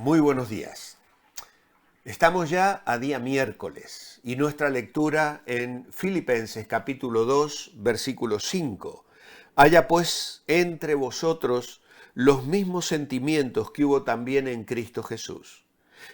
Muy buenos días. Estamos ya a día miércoles y nuestra lectura en Filipenses capítulo 2, versículo 5. Haya pues entre vosotros los mismos sentimientos que hubo también en Cristo Jesús,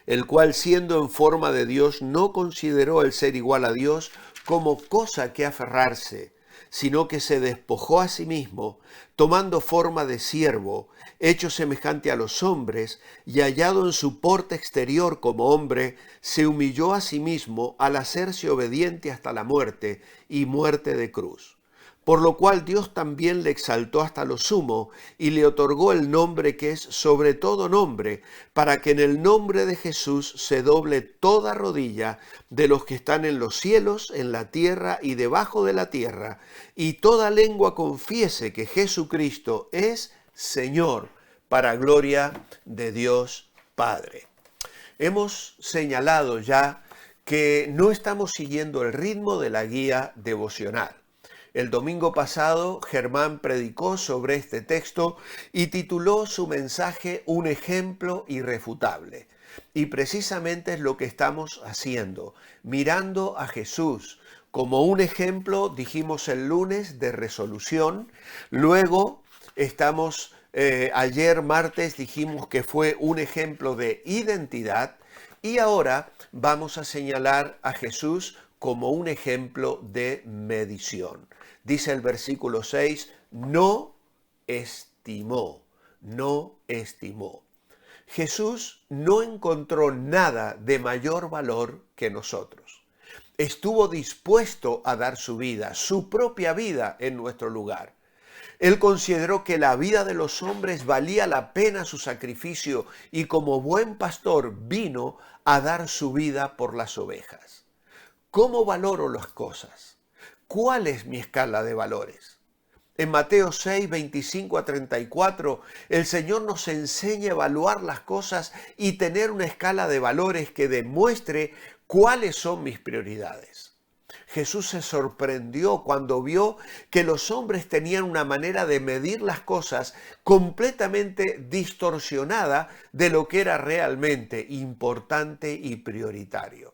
el cual siendo en forma de Dios no consideró el ser igual a Dios como cosa que aferrarse, sino que se despojó a sí mismo, tomando forma de siervo, hecho semejante a los hombres, y hallado en su porte exterior como hombre, se humilló a sí mismo al hacerse obediente hasta la muerte, y muerte de cruz. Por lo cual Dios también le exaltó hasta lo sumo y le otorgó el nombre que es sobre todo nombre, para que en el nombre de Jesús se doble toda rodilla de los que están en los cielos, en la tierra y debajo de la tierra, y toda lengua confiese que Jesucristo es Señor, para gloria de Dios Padre. Hemos señalado ya que no estamos siguiendo el ritmo de la guía devocional. El domingo pasado, Germán predicó sobre este texto y tituló su mensaje Un ejemplo irrefutable. Y precisamente es lo que estamos haciendo, mirando a Jesús como un ejemplo, dijimos el lunes, de resolución. Luego ayer martes dijimos que fue un ejemplo de identidad y ahora vamos a señalar a Jesús como un ejemplo de medición. Dice el versículo 6, no estimó. Jesús no encontró nada de mayor valor que nosotros. Estuvo dispuesto a dar su vida, su propia vida en nuestro lugar. Él consideró que la vida de los hombres valía la pena su sacrificio y como buen pastor vino a dar su vida por las ovejas. ¿Cómo valoro las cosas? ¿Cuál es mi escala de valores? En Mateo 6, 25 a 34, el Señor nos enseña a evaluar las cosas y tener una escala de valores que demuestre cuáles son mis prioridades. Jesús se sorprendió cuando vio que los hombres tenían una manera de medir las cosas completamente distorsionada de lo que era realmente importante y prioritario.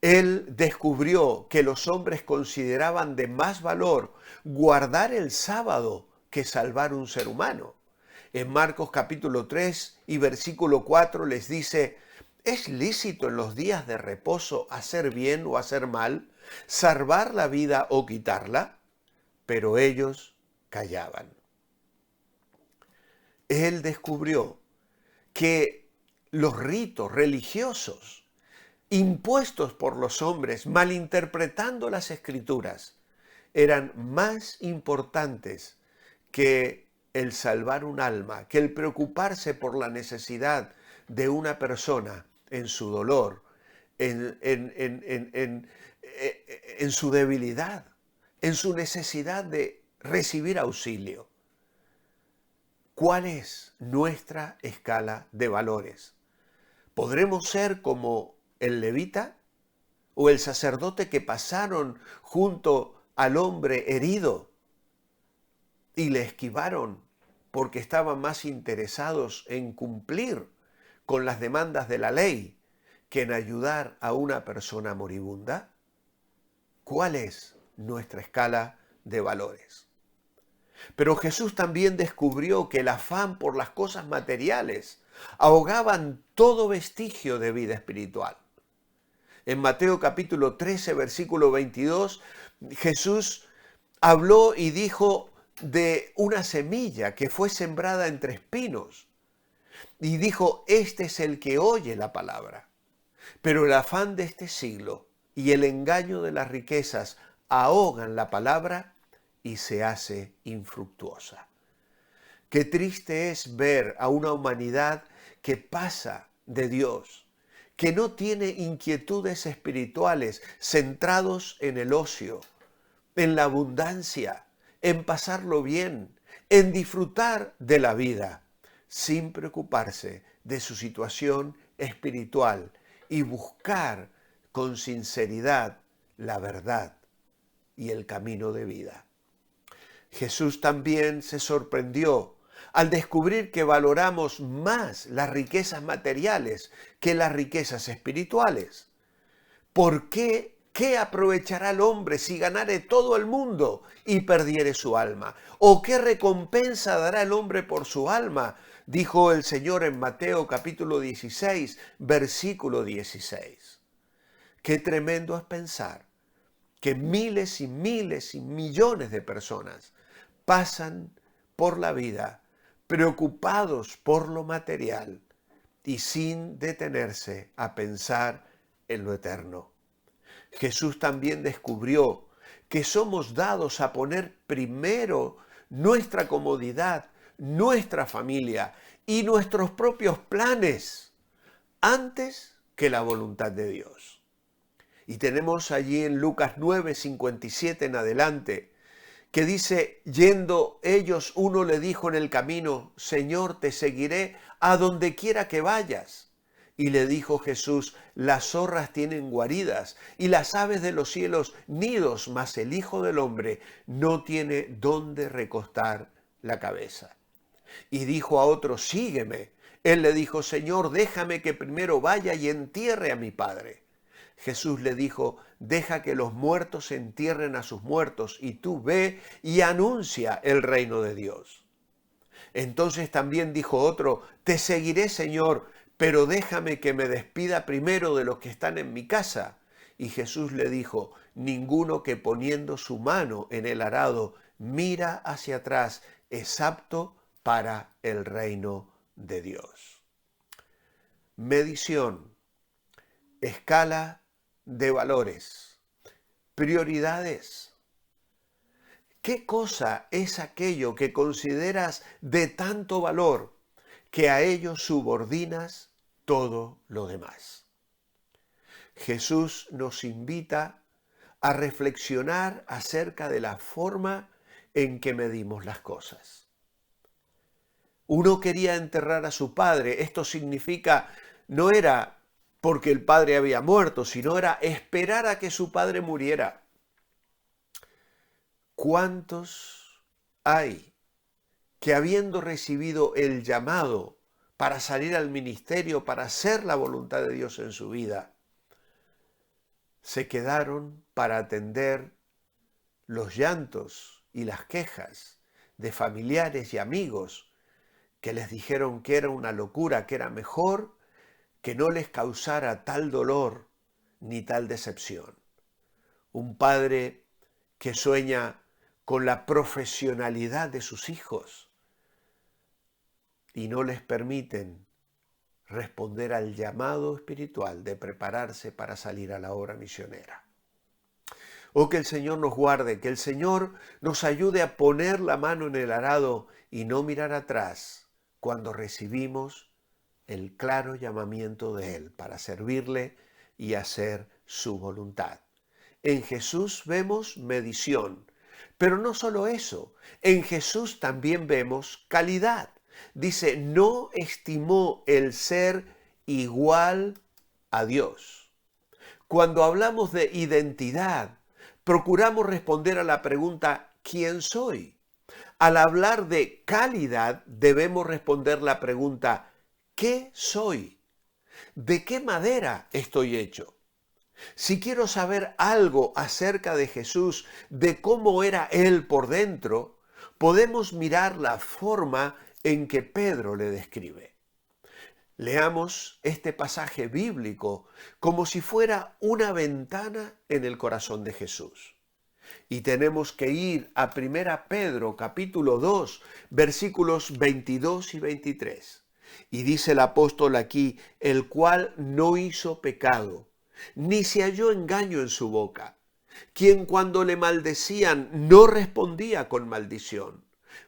Él descubrió que los hombres consideraban de más valor guardar el sábado que salvar un ser humano. En Marcos capítulo 3 y versículo 4 les dice, ¿es lícito en los días de reposo hacer bien o hacer mal, salvar la vida o quitarla? Pero ellos callaban. Él descubrió que los ritos religiosos impuestos por los hombres, malinterpretando las escrituras, eran más importantes que el salvar un alma, que el preocuparse por la necesidad de una persona en su dolor, en su debilidad, en su necesidad de recibir auxilio. ¿Cuál es nuestra escala de valores? ¿Podremos ser como el levita o el sacerdote que pasaron junto al hombre herido y le esquivaron porque estaban más interesados en cumplir con las demandas de la ley que en ayudar a una persona moribunda? ¿Cuál es nuestra escala de valores? Pero Jesús también descubrió que el afán por las cosas materiales ahogaban todo vestigio de vida espiritual. En Mateo capítulo 13, versículo 22, Jesús habló y dijo de una semilla que fue sembrada entre espinos. Y dijo, este es el que oye la palabra. Pero el afán de este siglo y el engaño de las riquezas ahogan la palabra y se hace infructuosa. Qué triste es ver a una humanidad que pasa de Dios, que no tiene inquietudes espirituales centrados en el ocio, en la abundancia, en pasarlo bien, en disfrutar de la vida, sin preocuparse de su situación espiritual y buscar con sinceridad la verdad y el camino de vida. Jesús también se sorprendió al descubrir que valoramos más las riquezas materiales que las riquezas espirituales. ¿Por qué? ¿Qué aprovechará el hombre si ganare todo el mundo y perdiere su alma? ¿O qué recompensa dará el hombre por su alma? Dijo el Señor en Mateo capítulo 16, versículo 16. Qué tremendo es pensar que miles y miles y millones de personas pasan por la vida preocupados por lo material y sin detenerse a pensar en lo eterno. Jesús también descubrió que somos dados a poner primero nuestra comodidad, nuestra familia y nuestros propios planes antes que la voluntad de Dios. Y tenemos allí en Lucas 9, 57 en adelante, que dice, yendo ellos, uno le dijo en el camino, Señor, te seguiré a donde quiera que vayas. Y le dijo Jesús, las zorras tienen guaridas y las aves de los cielos nidos, mas el Hijo del Hombre no tiene dónde recostar la cabeza. Y dijo a otro, sígueme. Él le dijo, Señor, déjame que primero vaya y entierre a mi padre. Jesús le dijo, deja que los muertos entierren a sus muertos y tú ve y anuncia el reino de Dios. Entonces también dijo otro, te seguiré, Señor, pero déjame que me despida primero de los que están en mi casa. Y Jesús le dijo, ninguno que poniendo su mano en el arado mira hacia atrás es apto para el reino de Dios. Medición, escala de valores, prioridades. ¿Qué cosa es aquello que consideras de tanto valor que a ello subordinas todo lo demás? Jesús nos invita a reflexionar acerca de la forma en que medimos las cosas. Uno quería enterrar a su padre. Esto significa, no era porque el padre había muerto, sino era esperar a que su padre muriera. ¿Cuántos hay que habiendo recibido el llamado para salir al ministerio, para hacer la voluntad de Dios en su vida, se quedaron para atender los llantos y las quejas de familiares y amigos que les dijeron que era una locura, que era mejor que no les causara tal dolor ni tal decepción? Un padre que sueña con la profesionalidad de sus hijos y no les permiten responder al llamado espiritual de prepararse para salir a la obra misionera. Oh, que el Señor nos guarde, que el Señor nos ayude a poner la mano en el arado y no mirar atrás cuando recibimos el claro llamamiento de Él para servirle y hacer su voluntad. En Jesús vemos medición, pero no solo eso, en Jesús también vemos calidad. Dice, no estimó el ser igual a Dios. Cuando hablamos de identidad, procuramos responder a la pregunta, ¿quién soy? Al hablar de calidad, debemos responder la pregunta, ¿qué soy? ¿De qué madera estoy hecho? Si quiero saber algo acerca de Jesús, de cómo era Él por dentro, podemos mirar la forma en que Pedro le describe. Leamos este pasaje bíblico como si fuera una ventana en el corazón de Jesús. Y tenemos que ir a 1 Pedro capítulo 2, versículos 22 y 23. Y dice el apóstol aquí, el cual no hizo pecado, ni se halló engaño en su boca, quien cuando le maldecían no respondía con maldición,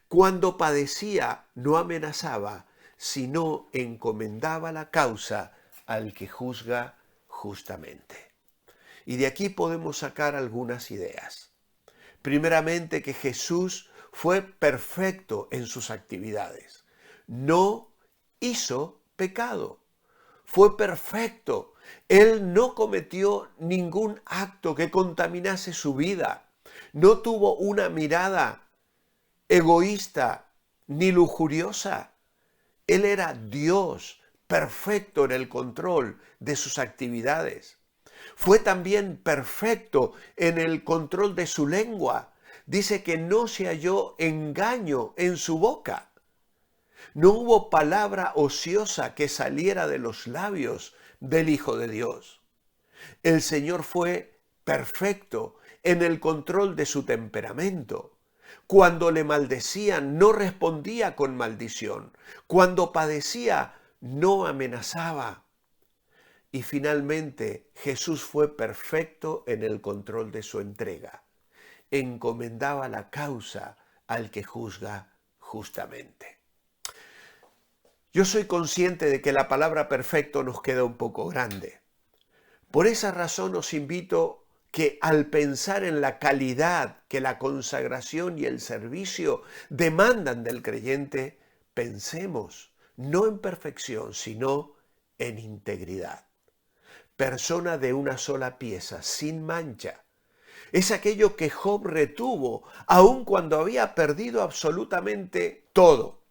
cuando padecía no amenazaba, sino encomendaba la causa al que juzga justamente. Y de aquí podemos sacar algunas ideas. Primeramente, que Jesús fue perfecto en sus actividades. No hizo pecado. Fue perfecto. Él no cometió ningún acto que contaminase su vida. No tuvo una mirada egoísta ni lujuriosa. Él era Dios, perfecto en el control de sus actividades. Fue también perfecto en el control de su lengua. Dice que no se halló engaño en su boca. No hubo palabra ociosa que saliera de los labios del Hijo de Dios. El Señor fue perfecto en el control de su temperamento. Cuando le maldecían, no respondía con maldición. Cuando padecía, no amenazaba. Y finalmente, Jesús fue perfecto en el control de su entrega. Encomendaba la causa al que juzga justamente. Yo soy consciente de que la palabra perfecto nos queda un poco grande. Por esa razón os invito que al pensar en la calidad que la consagración y el servicio demandan del creyente, pensemos no en perfección, sino en integridad. Persona de una sola pieza, sin mancha. Es aquello que Job retuvo, aun cuando había perdido absolutamente todo.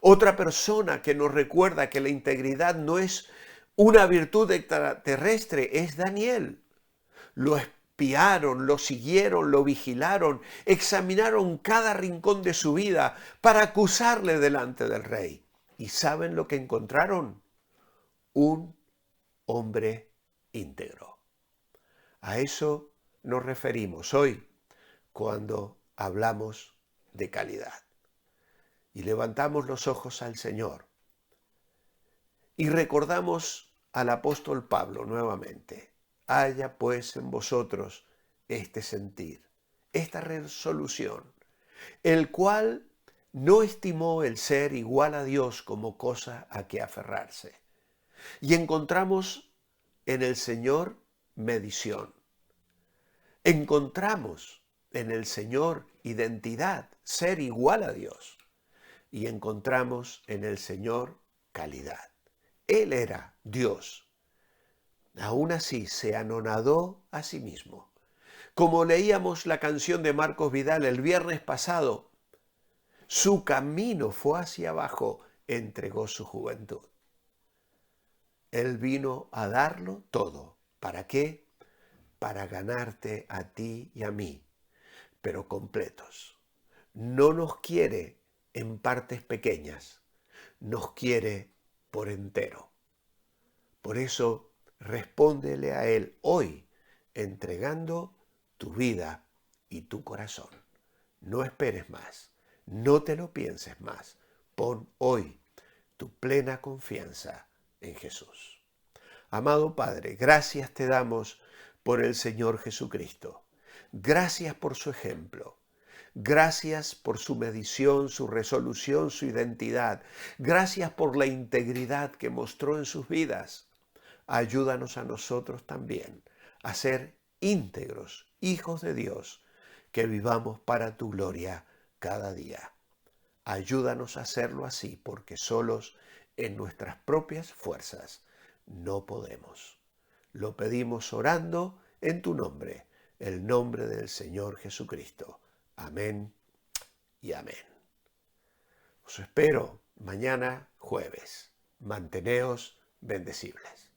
Otra persona que nos recuerda que la integridad no es una virtud extraterrestre es Daniel. Lo espiaron, lo siguieron, lo vigilaron, examinaron cada rincón de su vida para acusarle delante del rey. ¿Y saben lo que encontraron? Un hombre íntegro. A eso nos referimos hoy cuando hablamos de calidad. Y levantamos los ojos al Señor y recordamos al apóstol Pablo nuevamente. Haya pues en vosotros este sentir, esta resolución, el cual no estimó el ser igual a Dios como cosa a que aferrarse. Y encontramos en el Señor medición. Encontramos en el Señor identidad, ser igual a Dios. Y encontramos en el Señor calidad. Él era Dios. Aún así se anonadó a sí mismo. Como leíamos la canción de Marcos Vidal el viernes pasado, su camino fue hacia abajo, entregó su juventud. Él vino a darlo todo. ¿Para qué? Para ganarte a ti y a mí, pero completos. No nos quiere en partes pequeñas, nos quiere por entero. Por eso, respóndele a Él hoy, entregando tu vida y tu corazón. No esperes más, no te lo pienses más. Pon hoy tu plena confianza en Jesús. Amado Padre, gracias te damos por el Señor Jesucristo. Gracias por su ejemplo. Gracias por su medición, su resolución, su identidad. Gracias por la integridad que mostró en sus vidas. Ayúdanos a nosotros también a ser íntegros, hijos de Dios, que vivamos para tu gloria cada día. Ayúdanos a hacerlo así, porque solos en nuestras propias fuerzas no podemos. Lo pedimos orando en tu nombre, el nombre del Señor Jesucristo. Amén y amén. Os espero mañana jueves. Manteneos bendecibles.